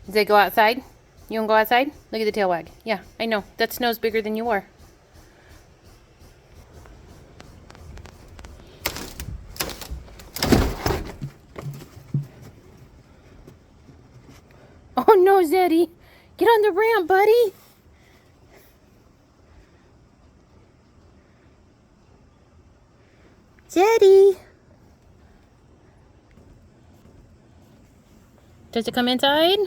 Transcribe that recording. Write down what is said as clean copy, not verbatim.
Does it go outside? You want to go outside? Look at the tail wag. Yeah, I know. That snow's bigger than you are. Oh no, Zeddy. Get on the ramp, buddy. Zeddy. Does it come inside?